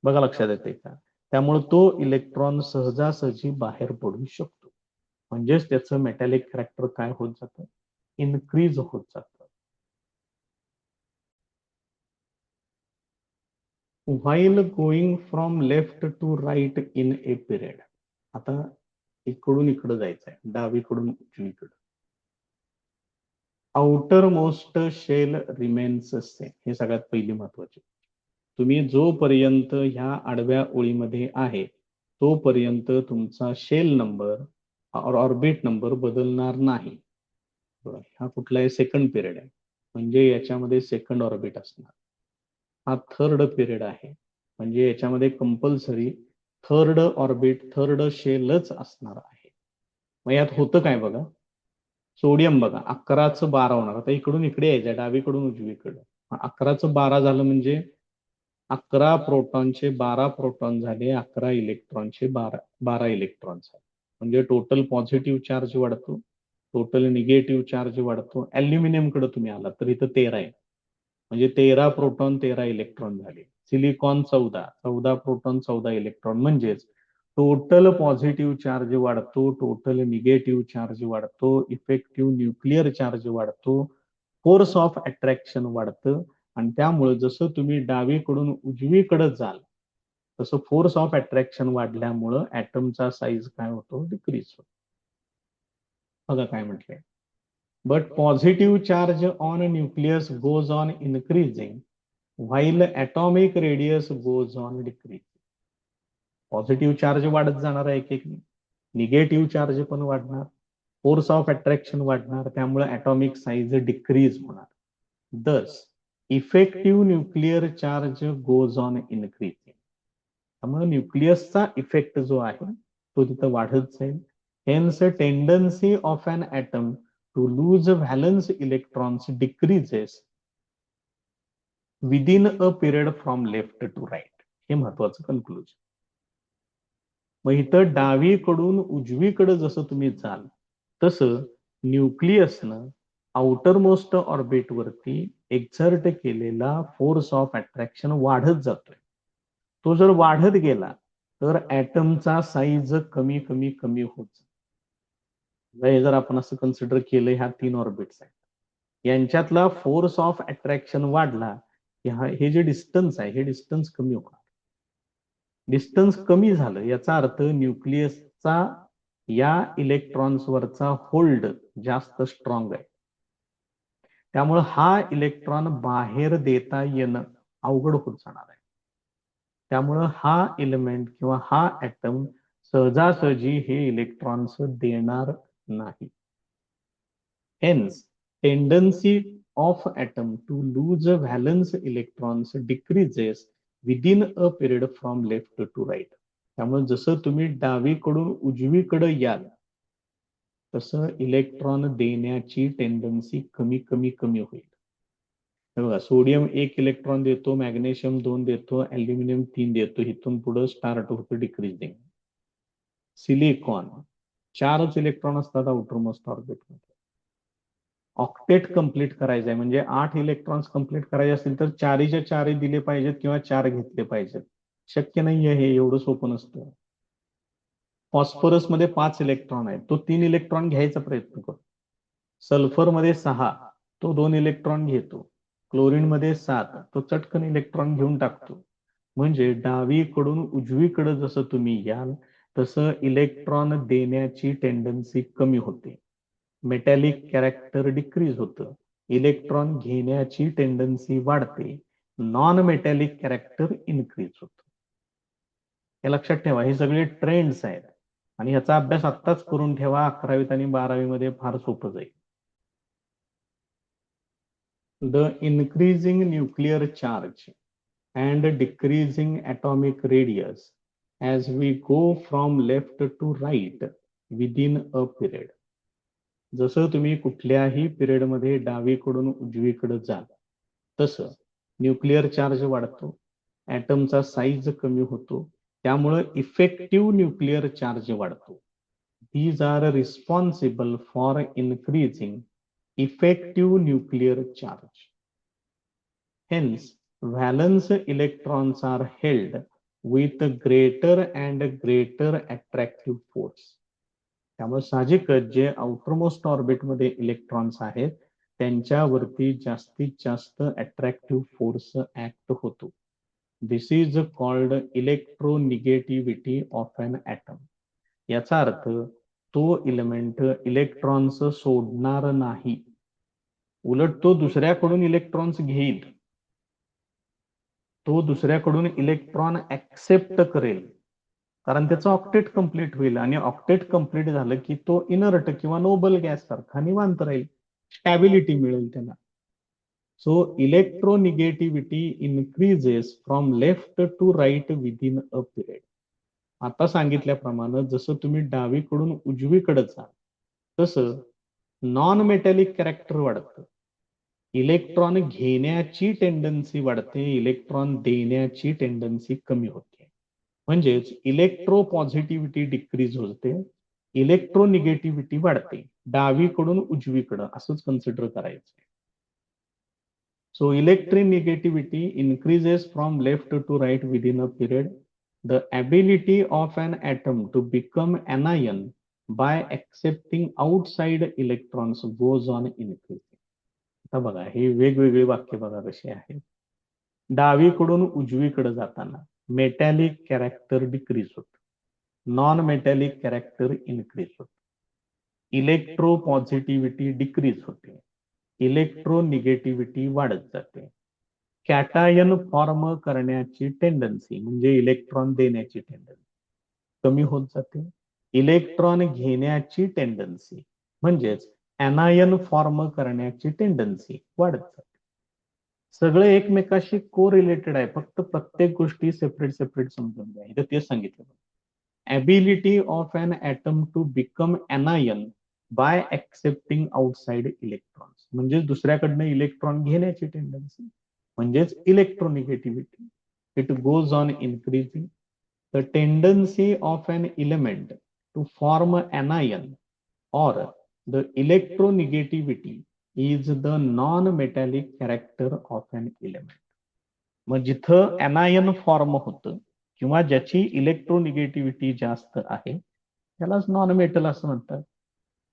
बघा लक्षात येते का? त्यामुळे तो इलेक्ट्रॉन सहजासहजी बाहेर पडू शकतो. म्हणजेच त्याचं मेटॅलिक कॅरेक्टर काय होत जातं? इन्क्रीज होत जातं. While going from left to right in a period. आता इकडून इकडं जायचंय, डावीकडून उजवीकडं. Outer most shell remains same. हे सगळ्यात पहिली महत्वाची. तुम्ही जोपर्यंत ह्या आडव्या ओळीमध्ये आहे तोपर्यंत तुमचा शेल नंबर ऑर्बिट नंबर बदलणार नाही. हा कुठलाही सेकंड पिरियड आहे, म्हणजे याच्यामध्ये सेकंड ऑर्बिट असणार. हा थर्ड पिरियड आहे, म्हणजे याच्यामध्ये कंपल्सरी थर्ड ऑर्बिट, थर्ड शेलच असणार आहे. मग यात होतं काय बघा? सोडियम बघा 11चं 12 होणार. आता इकडून इकडे यायचं, डावीकडून उजवीकडे. 11चं 12 झालं म्हणजे 11 प्रोटॉनचे 12 प्रोटॉन झाले, 11 इलेक्ट्रॉनचे 12 इलेक्ट्रॉन झाले. म्हणजे टोटल पॉझिटिव्ह चार्ज वाढतो, टोटल निगेटिव्ह चार्ज वाढतो. ऍल्युमिनियम कडे तुम्ही आला तर इथं 13 आहे. म्हणजे 13 प्रोटॉन 13 इलेक्ट्रॉन झाले. Silicon 14 proton 14 electron. म्हणजेच टोटल पॉझिटिव्ह चार्ज वाढतो, टोटल निगेटिव्ह चार्ज वाढतो, इफेक्टिव्ह न्यूक्लिअर चार्ज वाढतो, फोर्स ऑफ अट्रॅक्शन वाढतं. आणि त्यामुळे जसं तुम्ही डावीकडून उजवीकडे जाल तसं फोर्स ऑफ अट्रॅक्शन वाढल्यामुळं ऍटमचा साईज काय होतो, डिक्रीज होतो. बघा काय म्हटलंय. But positive charge on nucleus goes on increasing while atomic radius goes on decreasing. Positive charge वाढत जाणार आहे एक एक, निगेटिव्ह चार्ज पण वाढणार, फोर्स ऑफ अट्रॅक्शन वाढणार, त्यामुळे ॲटॉमिक साईज डिक्रीज होणार. Thus effective nuclear charge goes on increasing. त्यामुळे न्यूक्लियसचा इफेक्ट जो आहे तो तिथं वाढत जाईल. Hence tendency of an atom to lose valence electrons decreases within a period from left to right. हे महत्वाचं कन्क्लुजन. मग इथं डावीकडून उजवीकडे जसं तुम्ही जाल तसं न्यूक्लियसनं आउटर मोस्ट ऑर्बिट वरती एक्झर्ट केलेला फोर्स ऑफ अट्रॅक्शन वाढत जातोय. तो जर वाढत गेला तर ऍटमचा साईज कमी कमी कमी होत जातो. हे जर आपण असं कन्सिडर केलं, ह्या 3 ऑर्बिट्स आहेत, यांच्यातला फोर्स ऑफ अट्रॅक्शन वाढला, हे जे डिस्टन्स आहे हे डिस्टन्स कमी होणार. डिस्टन्स कमी झालं याचा अर्थ न्यूक्लियसचा या इलेक्ट्रॉन्सवरचा होल्ड जास्त स्ट्रॉंग आहे. त्यामुळे हा इलेक्ट्रॉन बाहेर देता येणं अवघड होत जाणार आहे. त्यामुळं हा एलिमेंट किंवा हा ऍटम सहजासहजी हे इलेक्ट्रॉन्स देणार नाही. Hence, tendency of atom to lose valence electrons decreases within a period from left to right. त्यामुळे जसं तुम्ही डावीकडून उजवीकडे याल तसं इलेक्ट्रॉन देण्याची टेंडन्सी कमी कमी कमी होईल. बघा, सोडियम 1 इलेक्ट्रॉन देतो, मॅग्नेशियम 2 देतो, ऍल्युमिनियम 3 देतो, इथून पुढे स्टार्ट होतं डिक्रीजिंग. सिलिकॉन 4च इलेक्ट्रॉन असतात आउटरमोस्ट ऑर्बिटमध्ये. ऑक्टेट कंप्लीट करायचं आहे म्हणजे 8 इलेक्ट्रॉन्स कंप्लीट करायचे असतील तर 4च्या 4 दिले पाहिजेत किंवा 4 घेतले पाहिजेत. शक्य नाहीये, हे एवढं सोपं नसतं. फॉस्फरस मध्ये 5 इलेक्ट्रॉन आहेत, तो 3 इलेक्ट्रॉन घ्यायचा प्रयत्न करतो. सल्फर मध्ये 6, तो 2 इलेक्ट्रॉन घेतो. क्लोरीन मध्ये 7, तो चटकन इलेक्ट्रॉन घेऊन टाकतो. म्हणजे डावीकडून उजवीकडे जसं तुम्ही याल तसं इलेक्ट्रॉन देण्याची टेंडन्सी कमी होते. मेटॅलिक कॅरेक्टर डिक्रीज होतं, इलेक्ट्रॉन घेण्याची टेंडन्सी वाढते, नॉन मेटॅलिक कॅरेक्टर इन्क्रीज होतं. हे लक्षात ठेवा, हे सगळे ट्रेंड्स आहेत आणि ह्याचा अभ्यास आत्ताच करून ठेवा. 11वीत आणि 12वीमध्ये फार सोपं जाईल. The increasing nuclear charge and decreasing atomic radius as we go from left to right within a period. जसं तुम्ही कुठल्याही पिरियड मध्ये डावीकडून उजवीकडे जाल तसं न्यूक्लिअर चार्ज वाढतो, ऍटमचा साईज कमी होतो, त्यामुळे इफेक्टिव्ह न्यूक्लिअर चार्ज वाढतो. These are responsible for increasing effective nuclear charge. Hence, valence electrons are held with greater and greater attractive force. त्यामुळे साहजिकच जे आउटरमोस्ट ऑर्बिटमध्ये इलेक्ट्रॉन्स आहेत त्यांच्यावरती जास्तीत जास्त अट्रॅक्टिव्ह फोर्स ऍक्ट होतो. This is called electronegativity of an atom. याचा अर्थ तो इलेमेंट इलेक्ट्रॉन्स सोडणार नाही, उलट तो दुसऱ्याकडून इलेक्ट्रॉन्स घेईल. तो दुसऱ्याकडून इलेक्ट्रॉन ऍक्सेप्ट करेल, कारण त्याचं ऑक्टेट कंप्लीट होईल आणि ऑक्टेट कंप्लीट झालं की तो इनर्ट किंवा नोबल गॅस सारखा निवांत राहील, स्टॅबिलिटी मिळेल त्याला. So electronegativity increases from left to right within a period. आता सांगितल्याप्रमाणे जसं तुम्ही डावीकडून उजवीकडे जाल तसं नॉन मेटॅलिक कॅरेक्टर वाढतं, इलेक्ट्रॉन घेण्याची टेंडन्सी वाढते, इलेक्ट्रॉन देण्याची टेंडन्सी कमी होते. म्हणजेच इलेक्ट्रो पॉझिटिव्हिटी डिक्रीज होते, इलेक्ट्रोनिगेटिव्हिटी वाढते. डावीकडून उजवीकडं असंच कन्सिडर करायचं. So electronegativity increases from left to right within a period. The ability of an atom to become anion by accepting outside electrons goes on increasing. आता बघा हे वेगवेगळी वाक्य बघा कशी आहेत. डावीकडून उजवीकडे जाताना मेटॅलिक कॅरेक्टर डिक्रीज होत, नॉन मेटॅलिक कॅरेक्टर इन्क्रीज होत, इलेक्ट्रो पॉझिटिव्हिटी डिक्रीज होते, इलेक्ट्रोनिगेटिव्हिटी वाढत जाते, कॅटायन फॉर्म करण्याची टेंडन्सी म्हणजे इलेक्ट्रॉन देण्याची टेंडन्सी कमी होत जाते, इलेक्ट्रॉन घेण्याची टेंडन्सी म्हणजेच एनायन फॉर्म करण्याची टेंडन्सी वाढत जाते. सगळे एकमेकाशी को रिलेटेड आहे, फक्त प्रत्येक गोष्टी सेपरेट सेपरेट समजून घ्या. इथं तेच सांगितलं. ability of an atom to become anion by accepting outside electrons म्हणजे दुसऱ्याकडनं इलेक्ट्रॉन घेण्याची टेंडन्सी म्हणजेच electronegativity. It goes on increasing. The tendency of an element to form anion or the electronegativity is the non-metallic character of an element. मग जिथं anion form होतं किंवा ज्याची electronegativity जास्त आहे त्यालाच नॉन मेटल असं म्हणतात.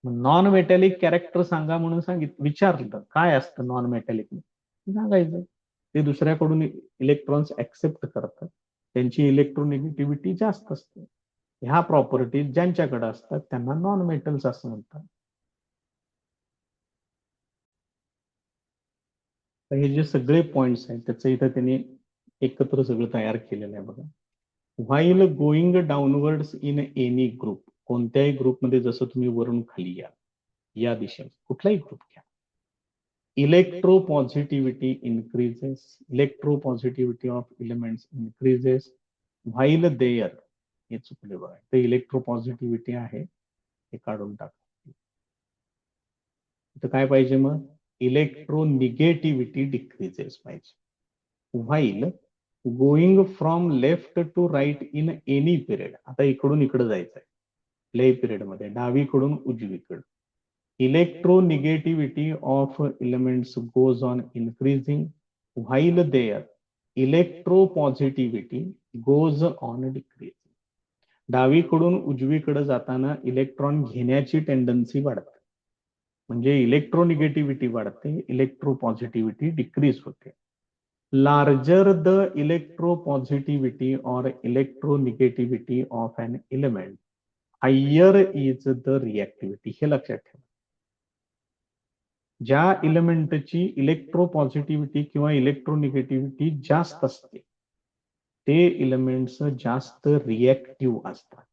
नॉन मेटॅलिक कॅरेक्टर सांगा म्हणून विचारलं काय असतं नॉन मेटॅलिक सांगायचं. ते दुसऱ्याकडून इलेक्ट्रॉन्स ऍक्सेप्ट करतात, त्यांची इलेक्ट्रोनिगेटिव्हिटी जास्त असते. ह्या प्रॉपर्टीज ज्यांच्याकडे असतात त्यांना नॉन मेटल्स असं म्हणतात. हे जे सगळे पॉइंट्स आहेत त्याचं इथं त्यांनी एकत्र सगळं तयार केलेलं आहे बघा. While going downwards in any group, कोणत्याही ग्रुपमध्ये जसं तुम्ही वरून खाली या दिशेने कुठलाही ग्रुप घ्या, electropositivity increases, electropositivity of elements increases while there. हे चुकले बघा, ते इलेक्ट्रो पॉझिटिव्हिटी आहे हे काढून टाका. इथं काय पाहिजे मग इलेक्ट्रो निगेटिव्हिटी डिक्रीजेस पाहिजे. While going from left to right in any period, आता इकडून इकडे जायचंय प्ले पिरियड मध्ये डावीकडून उजवीकडे, electronegativity of elements goes on increasing while their electropositivity goes on decreasing. डावीकडून उजवीकडे जाताना इलेक्ट्रॉन घेण्याची टेंडन्सी वाढते म्हणजे इलेक्ट्रोनिगेटिव्हिटी वाढते, इलेक्ट्रो पॉझिटिव्हिटी डिक्रीज होते. Larger the electropositivity or electronegativity of an element, higher is the reactivity. हे लक्षात ठेवा. ज्या एलिमेंटची इलेक्ट्रोपॉझिटिव्हिटी किंवा इलेक्ट्रोनिगेटिव्हिटी जास्त असते ते एलिमेंट्स जास्त रिएक्टिव्ह असतात.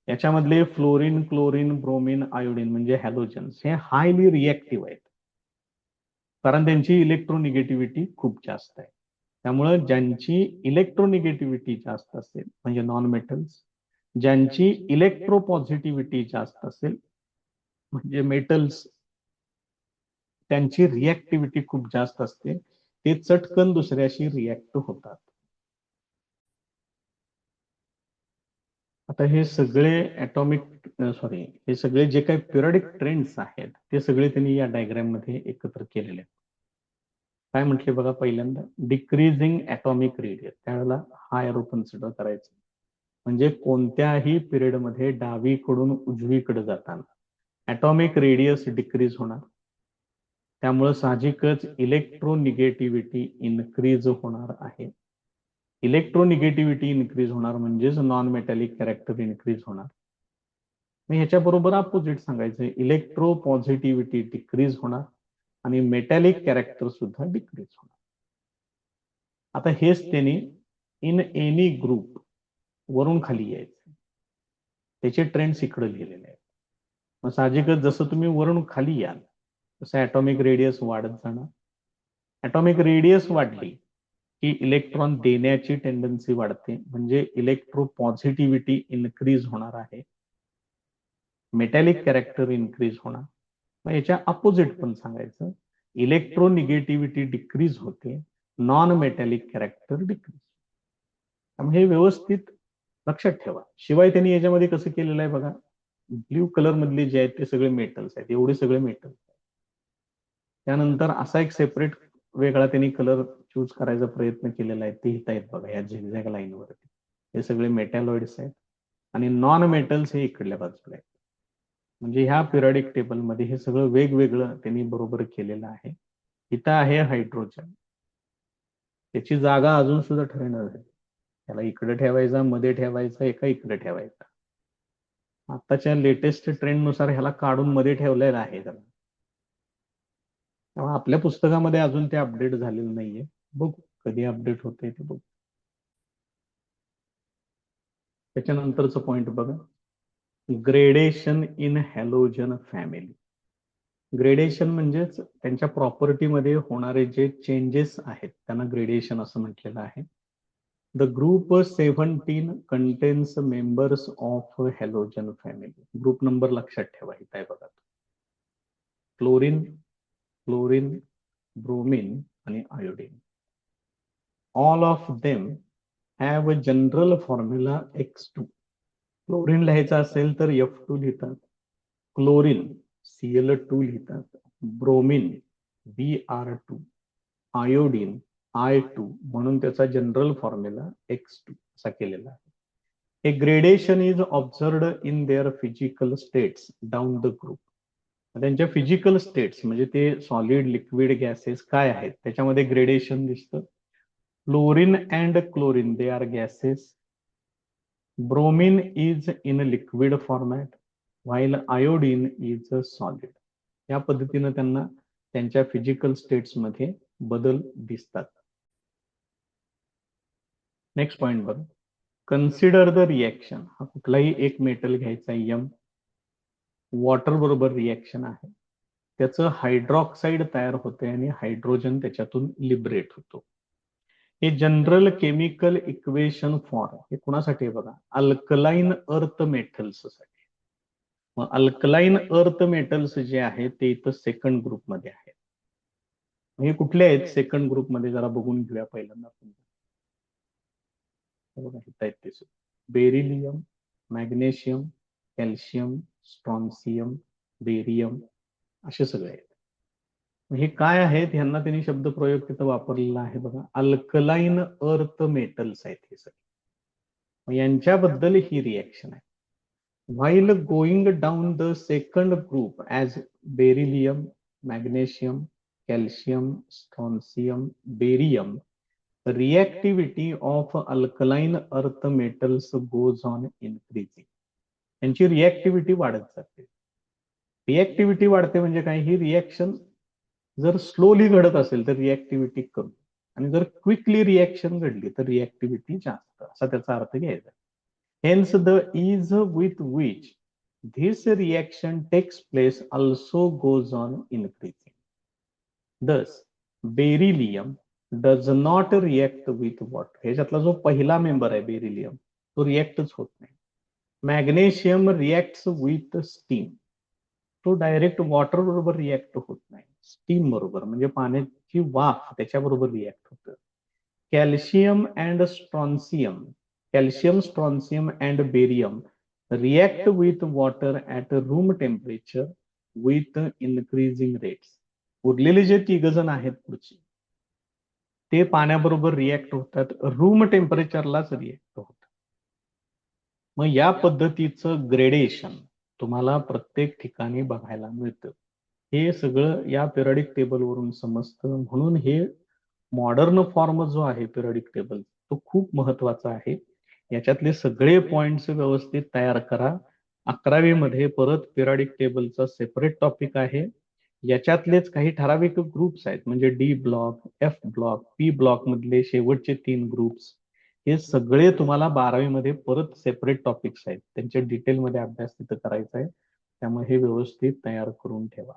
याच्यामधले फ्लोरीन, क्लोरीन, ब्रोमीन, आयोडीन म्हणजे हॅलोजन्स हे हायली रिएक्टिव्ह आहेत कारण त्यांची इलेक्ट्रोनिगेटिव्हिटी खूप जास्त आहे. त्यामुळे ज्यांची इलेक्ट्रोनिगेटिव्हिटी जास्त असेल म्हणजे नॉन मेटल्स, ज्यांची इलेक्ट्रोपॉझिटिव्हिटी जास्त असेल म्हणजे मेटल्स, त्यांची रिएक्टिव्हिटी खूप जास्त असते, ते चटकन दुसऱ्याशी रिएक्ट होतात. आता हे सगळे हे सगळे जे काही पिरियडिक ट्रेंड्स आहेत ते सगळे त्यांनी या डायग्राम मध्ये एकत्र केलेले आहेत. काय म्हटले बघा, पहिल्यांदा डिक्रीजिंग ॲटॉमिक रेडियस, त्यावेळेला हा एरो कन्सिडर करायचं म्हणजे कोणत्याही पिरियड मध्ये डावीकडून उजवीकडे जाताना ॲटॉमिक रेडियस डिक्रीज होणार, त्यामुळे साहजिकच इलेक्ट्रोनिगेटिव्हिटी इन्क्रीज होणार आहे. इलेक्ट्रोनिगेटिव्हिटी इन्क्रीज होणार म्हणजेच नॉन मेटॅलिक कॅरेक्टर इन्क्रीज होणार. मग ह्याच्याबरोबर अपोजिट सांगायचं, इलेक्ट्रो पॉझिटिव्हिटी डिक्रीज होणार आणि मेटॅलिक कॅरेक्टर सुद्धा डिक्रीज होणार. आता हेच त्यांनी इन एनी ग्रुप वरून खाली यायचं, त्याचे ट्रेंड्स इकडे लिहिलेले आहेत. मग साहजिकच जसं तुम्ही वरून खाली याल तसं ॲटॉमिक रेडियस वाढत जाणार. ॲटॉमिक रेडियस वाढली की इलेक्ट्रॉन देण्याची टेंडन्सी वाढते म्हणजे इलेक्ट्रो पॉझिटिव्हिटी इन्क्रीज होणार आहे, मेटॅलिक कॅरेक्टर इन्क्रीज होणार. मग याच्या अपोजिट पण सांगायचं, इलेक्ट्रोनिगेटिव्हिटी डिक्रीज होते, नॉन मेटॅलिक कॅरेक्टर डिक्रीज. त्यामुळे हे व्यवस्थित लक्षात ठेवा. शिवाय त्यांनी याच्यामध्ये कसं केलेलं आहे बघा, ब्ल्यू कलर मधले जे आहेत ते सगळे मेटल्स आहेत, एवढे सगळे मेटल्स आहेत. त्यानंतर असा एक सेपरेट वेगळा त्यांनी कलर चूज करायचा प्रयत्न केलेला आहे ते इथं आहेत बघा या झिगझॅग लाईनवरती. हे सगळे मेटॅलॉइड्स आहेत आणि नॉन मेटल्स हे इकडल्या बाजूला आहेत. म्हणजे ह्या पिरियडिक टेबलमध्ये हे सगळं वेगवेगळं त्यांनी बरोबर केलेलं आहे. इथं आहे हायड्रोजन, त्याची जागा अजून सुद्धा ठरणार आहे. त्याला इकडे ठेवायचा, मध्ये ठेवायचा, एका इकडे ठेवायचा. आताच्या लेटेस्ट ट्रेंड नुसार ह्याला काढून मध्ये ठेवलेलं आहे त्याला. तेव्हा आपल्या पुस्तकामध्ये अजून ते अपडेट झालेलं नाहीये. बघू कधी अपडेट होते ते बघू. त्याच्यानंतरचं पॉइंट बघा, gradation in halogen family. Gradation म्हणजेच त्यांच्या प्रॉपर्टीमध्ये होणारे जे चेंजेस आहेत त्यांना ग्रेडेशन असं म्हटलेलं आहे. The group 17 contains members of halogen family. Group number लक्षात ठेवा इथं आहे बघा, क्लोरीन, क्लोरीन, ब्रोमीन आणि iodine. All of them have a general formula X2. Chlorine लिहायचं असेल तर F2 लिहितात, क्लोरीन Cl2 लिहितात, ब्रोमीन Br2, आयोडीन I2, म्हणून त्याचा जनरल फॉर्म्युला X2 असा केलेला आहे. A gradation is observed in their physical states down the group. त्यांच्या फिजिकल स्टेट्स म्हणजे ते सॉलिड, लिक्विड, गॅसेस काय आहेत त्याच्यामध्ये ग्रेडेशन दिसतं. Fluorine and chlorine they are gases. Bromine is in liquid format while iodine is a solid. या पद्धतीनं त्यांना त्यांच्या फिजिकल स्टेट्स मध्ये बदल दिसतात. नेक्स्ट पॉइंट बघा, कन्सिडर द रिएक्शन. हा कुठलाही एक मेटल घ्यायचा M, वॉटर बरोबर रिएक्शन आहे, त्याचं हायड्रॉक्साईड तयार होते आणि हायड्रोजन त्याच्यातून लिबरेट होतो. हे जनरल केमिकल इक्वेशन फॉर, हे कुणासाठी आहे बघा, अल्कलाइन अर्थ मेटल्स साठी. मग अल्कलाइन अर्थ मेटल्स जे आहेत ते इथं सेकंड ग्रुपमध्ये आहेत. हे कुठले आहेत सेकंड ग्रुपमध्ये जरा बघून घेऊया पहिल्यांदा. Beryllium, magnesium, calcium, strontium, barium असे सगळे आहेत. हे काय आहेत ह्यांना त्यांनी शब्द प्रयोग तिथं वापरलेला आहे बघा, अल्कलाइन अर्थ मेटल्स आहेत हे सगळे. यांच्याबद्दल ही रिएक्शन आहे. While going down the second group as beryllium, magnesium, calcium, strontium, barium, reactivity of alkaline earth metals goes on increasing. यांची रिएक्टिव्हिटी वाढत जाते. रिएक्टिव्हिटी वाढते म्हणजे काय, ही रिएक्शन जर स्लोली घडत असेल तर रिएक्टिव्हिटी कमी, आणि जर क्विकली रिएक्शन घडली तर रिएक्टिव्हिटी जास्त, असा त्याचा अर्थ घ्यायचा. Hence the ease with which this reaction takes place also goes on increasing. Thus, beryllium does not react with water. ह्याच्यातला जो पहिला मेंबर आहे बेरिलियम तो रिएक्टच होत नाही. मॅग्नेशियम रिएक्ट्स विथ स्टीम, तो डायरेक्ट वॉटर बरोबर रिएक्ट होत नाही, स्टीम बरोबर म्हणजे पाण्याची वाफ त्याच्याबरोबर रिएक्ट होतं. Calcium and strontium, calcium, strontium and barium react with water at room temperature with increasing rates. उरलेले जे तिघ जण आहेत पुढचे ते पाण्याबरोबर रिएक्ट होतात, रूम टेम्परेचरलाच रिएक्ट होतात. मग या पद्धतीचं ग्रेडेशन तुम्हाला प्रत्येक ठिकाणी बघायला मिळतं. हे सगळं या पिरियडिक टेबलवरून समजतं. म्हणून हे मॉडर्न फॉर्म जो आहे पिरियडिक टेबल तो खूप महत्वाचा आहे. याच्यातले सगळे पॉइंट्स व्यवस्थित तयार करा. 11वी मध्ये परत पिरियडिक टेबलचा सेपरेट टॉपिक आहे. याच्यातलेच काही ठराविक ग्रुप्स आहेत म्हणजे D block, F block, P block मधले शेवटचे 3 ग्रुप्स, हे सगळे तुम्हाला 12वी मध्ये परत सेपरेट टॉपिक्स आहेत, त्यांच्या डिटेलमध्ये अभ्यास तिथं करायचा आहे. त्यामुळे हे व्यवस्थित तयार करून ठेवा.